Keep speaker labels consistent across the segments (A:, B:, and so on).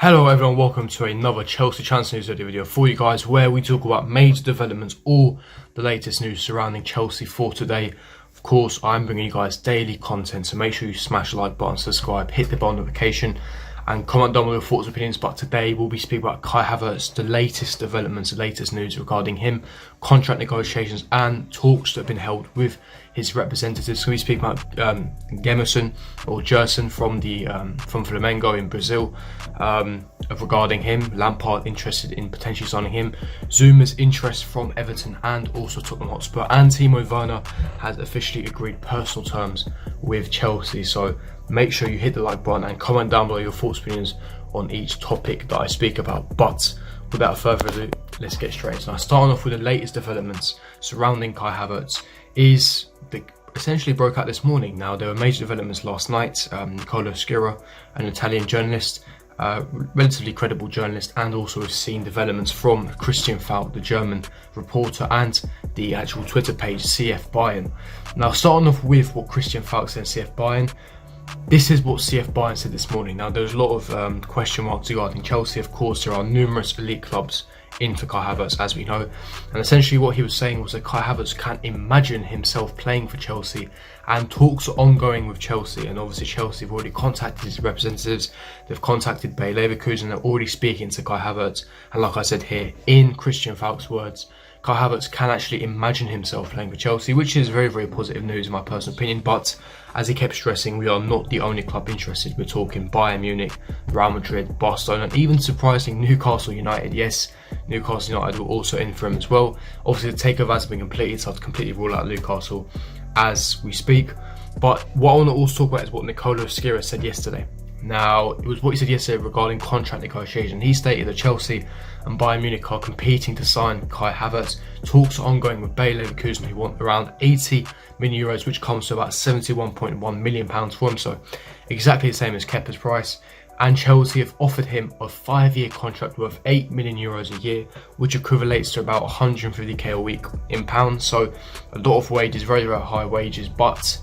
A: Hello everyone, welcome to another Chelsea transfer news video for you guys, where we talk about major developments, all the latest news surrounding Chelsea for today. Of course, I'm bringing you guys daily content, so make sure you smash the like button, subscribe, hit the bell notification, and comment down with your thoughts and opinions. But today we'll be speaking about Kai Havertz, the latest developments, the latest news regarding him, contract negotiations and talks that have been held with his representatives. So we speak about Gerson from Flamengo in Brazil, regarding him. Lampard interested in potentially signing him. Zuma's interest from Everton and also Tottenham Hotspur, and Timo Werner has officially agreed personal terms with Chelsea. So make sure you hit the like button and comment down below your thoughts and opinions on each topic that I speak about. But without further ado, let's get straight. So starting off with the latest developments surrounding Kai Havertz is essentially broke out this morning. Now, there were major developments last night. Nicolo Schira, an Italian journalist, relatively credible journalist, and also we've seen developments from Christian Falk, the German reporter, and the actual Twitter page CF Bayern. Now, starting off with what Christian Falk said, CF Bayern. This is what CF Bayern said this morning. Now, there's a lot of question marks regarding Chelsea. Of course, there are numerous elite clubs in for Kai Havertz, as we know. And essentially what he was saying was that Kai Havertz can't imagine himself playing for Chelsea, and talks are ongoing with Chelsea. And obviously Chelsea have already contacted his representatives. They've contacted Bayer Leverkusen. They're already speaking to Kai Havertz. And like I said here, in Christian Falk's words, Kai Havertz can actually imagine himself playing for Chelsea, which is very, very positive news in my personal opinion. But as he kept stressing, we are not the only club interested. We're talking Bayern Munich, Real Madrid, Barcelona, and even surprising Newcastle United. Yes, Newcastle United were also in for him as well. Obviously the takeover has been completed, so I've completely ruled out Newcastle as we speak. But what I want to also talk about is what Nicolo Schira said yesterday. Now, it was what he said yesterday regarding contract negotiation. He stated that Chelsea and Bayern Munich are competing to sign Kai Havertz. Talks are ongoing with Bayer Leverkusen, who want around 80 million euros, which comes to about 71.1 million pounds for him. So exactly the same as Kepa's price. And Chelsea have offered him a 5-year contract worth 8 million euros a year, which equivalates to about 150k a week in pounds. So a lot of wages, very, very high wages, but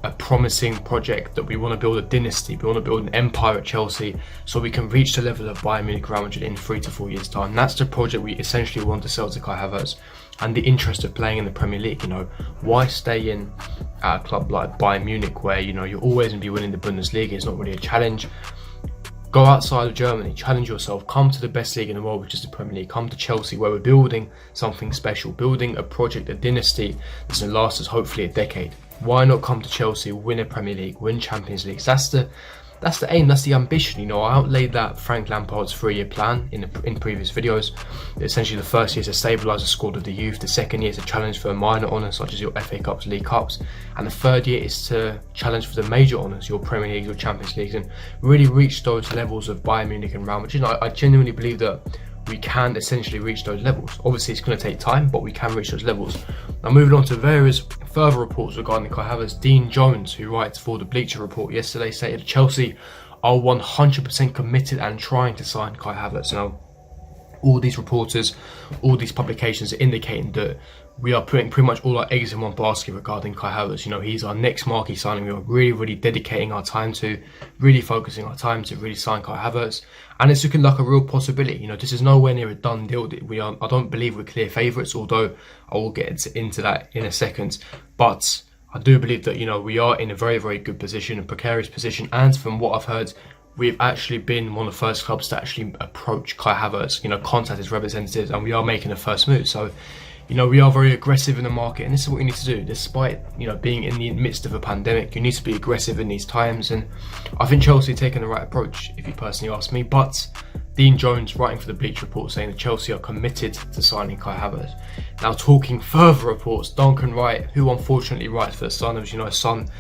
A: a promising project that we want to build a dynasty. We want to build an empire at Chelsea, so we can reach the level of Bayern Munich, Real Madrid in 3 to 4 years time. That's the project we essentially want to sell to Kai Havertz, and the interest of playing in the Premier League. You know, why stay in a club like Bayern Munich, where you know you're always going to be winning the Bundesliga? It's not really a challenge. Go outside of Germany, challenge yourself, come to the best league in the world, which is the Premier League. Come to Chelsea, where we're building something special, building a project, a dynasty that's going to last us hopefully a decade. Why not come to Chelsea, win a Premier League, win Champions League? That's the aim, that's the ambition. You know, I outlaid that Frank Lampard's 3-year plan in previous videos. Essentially, the first year is to stabilise the squad of the youth. The second year is to challenge for minor honours such as your FA Cups, League Cups, and the third year is to challenge for the major honours, your Premier League, your Champions Leagues, and really reach those levels of Bayern Munich and Real Madrid. I genuinely believe that we can essentially reach those levels. Obviously, it's going to take time, but we can reach those levels. Now, moving on to various further reports regarding Kai Havertz. Dean Jones, who writes for the Bleacher Report yesterday, stated Chelsea are 100% committed and trying to sign Kai Havertz. Now, all these reporters, all these publications are indicating that we are putting pretty much all our eggs in one basket regarding Kai Havertz. You know, he's our next marquee signing. We are really, really dedicating our time to, really focusing our time to really sign Kai Havertz. And it's looking like a real possibility. You know, this is nowhere near a done deal. I don't believe we're clear favourites, although I will get into that in a second. But I do believe that, you know, we are in a very, very good position, a precarious position. And from what I've heard, we've actually been one of the first clubs to actually approach Kai Havertz, you know, contact his representatives, and we are making a first move. So, you know, we are very aggressive in the market, and this is what you need to do. Despite, you know, being in the midst of a pandemic, you need to be aggressive in these times, and I think Chelsea are taking the right approach, if you personally ask me. But Dean Jones, writing for the Bleacher Report, saying that Chelsea are committed to signing Kai Havertz. Now, talking further reports, Duncan Wright, who unfortunately writes for the Sun, as you know, Sun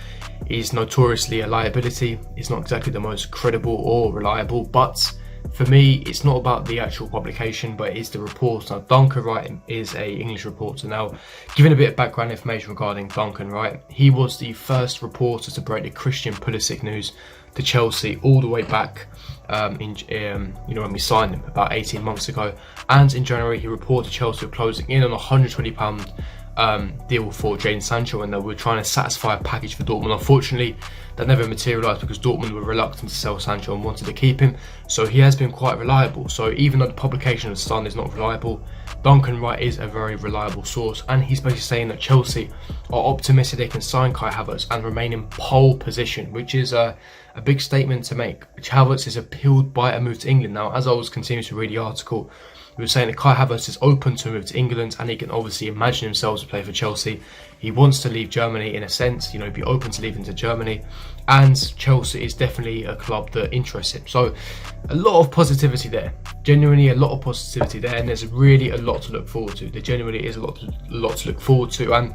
A: is notoriously a liability. It's not exactly the most credible or reliable, but for me, it's not about the actual publication, but it's the report. Now, Duncan Wright is a English reporter. Now, giving a bit of background information regarding Duncan Wright, he was the first reporter to break the Christian Pulisic news to Chelsea all the way back when we signed him about 18 months ago. And in January, he reported Chelsea were closing in on a £120 deal for Jadon Sancho, and they were trying to satisfy a package for Dortmund. Unfortunately, that never materialised because Dortmund were reluctant to sell Sancho and wanted to keep him. So he has been quite reliable. So even though the publication of the Sun is not reliable, Duncan Wright is a very reliable source, and he's basically saying that Chelsea are optimistic they can sign Kai Havertz and remain in pole position, which is a big statement to make. Havertz is appealed by a move to England. Now, as I was continuing to read the article, we were saying that Kai Havertz is open to move to England, and he can obviously imagine himself to play for Chelsea. He wants to leave Germany in a sense, be open to leaving to Germany, and Chelsea is definitely a club that interests him. So a lot of positivity there, genuinely a lot of positivity there, and there's really a lot to look forward to. There genuinely is a lot to look forward to, and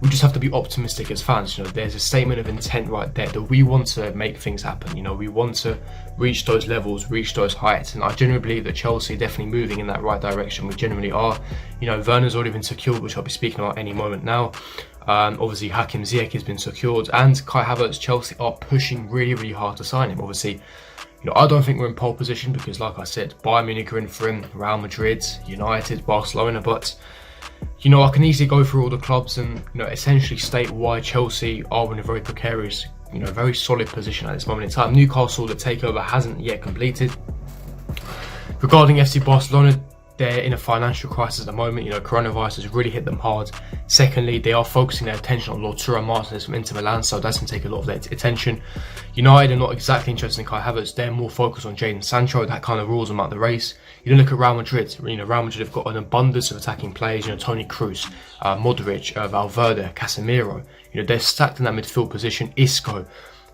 A: we just have to be optimistic as fans. There's a statement of intent right there that we want to make things happen. We want to reach those levels, reach those heights, and I genuinely believe that Chelsea are definitely moving in that right direction. We genuinely are. Werner's already been secured, which I'll be speaking about any moment now. Obviously Hakim Ziyech has been secured, and Kai Havertz, Chelsea are pushing really, really hard to sign him. Obviously, I don't think we're in pole position because, like I said, Bayern Munich are in for him, Real Madrid, United, Barcelona, but I can easily go through all the clubs and essentially state why Chelsea are in a very precarious, very solid position at this moment in time. Newcastle, the takeover hasn't yet completed. Regarding FC Barcelona, they're in a financial crisis at the moment. Coronavirus has really hit them hard. Secondly, they are focusing their attention on Lautaro Martinez from Inter Milan, so that's going to take a lot of their attention. United are not exactly interested in Kai Havertz. They're more focused on Jadon Sancho. That kind of rules them out the race. You look at Real Madrid. Real Madrid have got an abundance of attacking players. Toni Kroos, Modric, Valverde, Casemiro. They're stacked in that midfield position. Isco.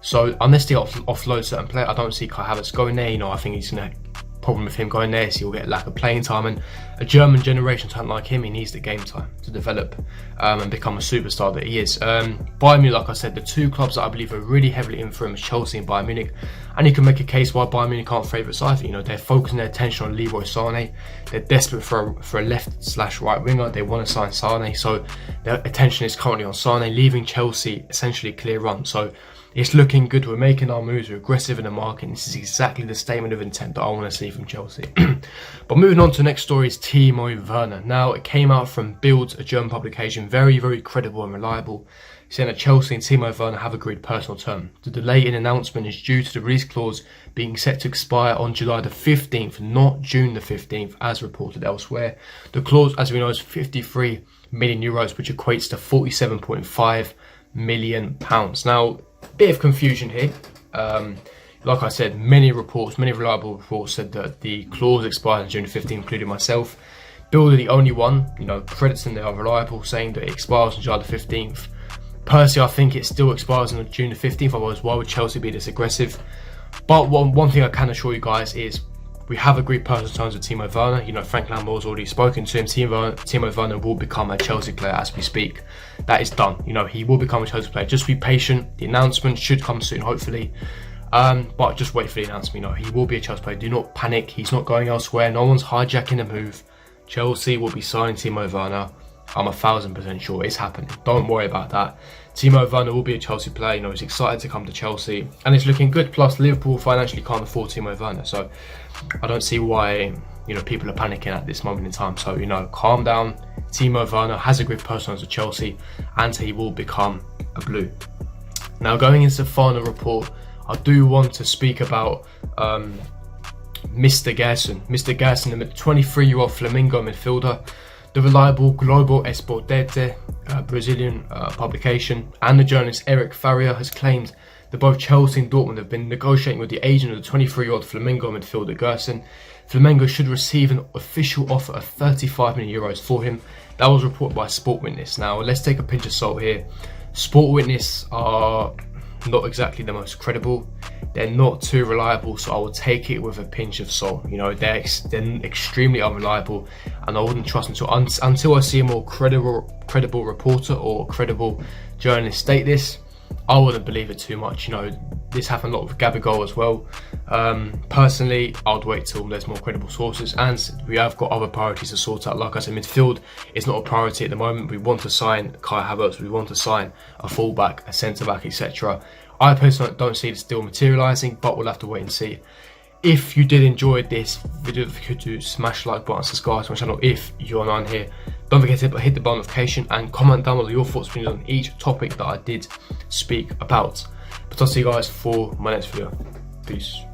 A: So unless they offload certain players, I don't see Kai Havertz going there. I think he's going to. Problem with him going there is he'll get lack of playing time, and a German generation talent like him, he needs the game time to develop and become a superstar that he is. Bayern Munich, like I said, the two clubs that I believe are really heavily in for him is Chelsea and Bayern Munich, and you can make a case why Bayern Munich aren't favourites either. They're focusing their attention on Leroy Sané. They're desperate for a left/right winger. They want to sign Sané, so their attention is currently on Sané, leaving Chelsea essentially clear run. So it's looking good. We're making our moves. We're aggressive in the market. This is exactly the statement of intent that I want to see from Chelsea. But moving on to the next story is Timo Werner. Now, it came out from Bild, a German publication, very, very credible and reliable, saying that Chelsea and Timo Werner have agreed personal terms. The delay in announcement is due to the release clause being set to expire on July the 15th, not June the 15th, as reported elsewhere. The clause, as we know, is 53 million euros, which equates to 47.5 million pounds. Now, bit of confusion here. Like I said, many reliable reports said that the clause expires on June 15th, including myself. Bill are the only one, credits them, they are reliable, saying that it expires on July the 15th. Personally, I think it still expires on June the 15th, otherwise why would Chelsea be this aggressive? But one thing I can assure you guys is we have agreed personal terms with Timo Werner. Frank Lampard's already spoken to him. Timo Werner will become a Chelsea player as we speak. That is done. He will become a Chelsea player. Just be patient. The announcement should come soon, hopefully. But just wait for the announcement. He will be a Chelsea player. Do not panic. He's not going elsewhere. No one's hijacking the move. Chelsea will be signing Timo Werner. I'm 1000% sure it's happening. Don't worry about that. Timo Werner will be a Chelsea player. He's excited to come to Chelsea, and it's looking good. Plus, Liverpool financially can't afford Timo Werner, so I don't see why people are panicking at this moment in time. So calm down. Timo Werner has agreed personal with Chelsea, and he will become a Blue. Now, going into the final report, I do want to speak about Mr. Gerson. Mr. Gerson, the 23-year-old Flamengo midfielder. The reliable Globo Esporte, Brazilian publication, and the journalist Eric Faria has claimed that both Chelsea and Dortmund have been negotiating with the agent of the 23-year-old Flamengo midfielder Gerson. Flamengo should receive an official offer of 35 million euros for him. That was reported by Sport Witness. Now, let's take a pinch of salt here. Sport Witness are not exactly the most credible. They're not too reliable, so I will take it with a pinch of salt. They're extremely unreliable, and I wouldn't trust them until I see a more credible reporter or credible journalist state this. I wouldn't believe it too much. This happened a lot with Gabigol as well. Personally, I'd wait till there's more credible sources, and we have got other priorities to sort out. Like I said, midfield is not a priority at the moment. We want to sign Kai Havertz, we want to sign a fullback, a centre back, etc. I personally don't see this deal materialising, but we'll have to wait and see. If you did enjoy this video, if you could do smash the like button, subscribe to my channel if you're not on here. Don't forget to hit the bell notification and comment down below your thoughts on each topic that I did speak about. But I'll see you guys for my next video. Peace.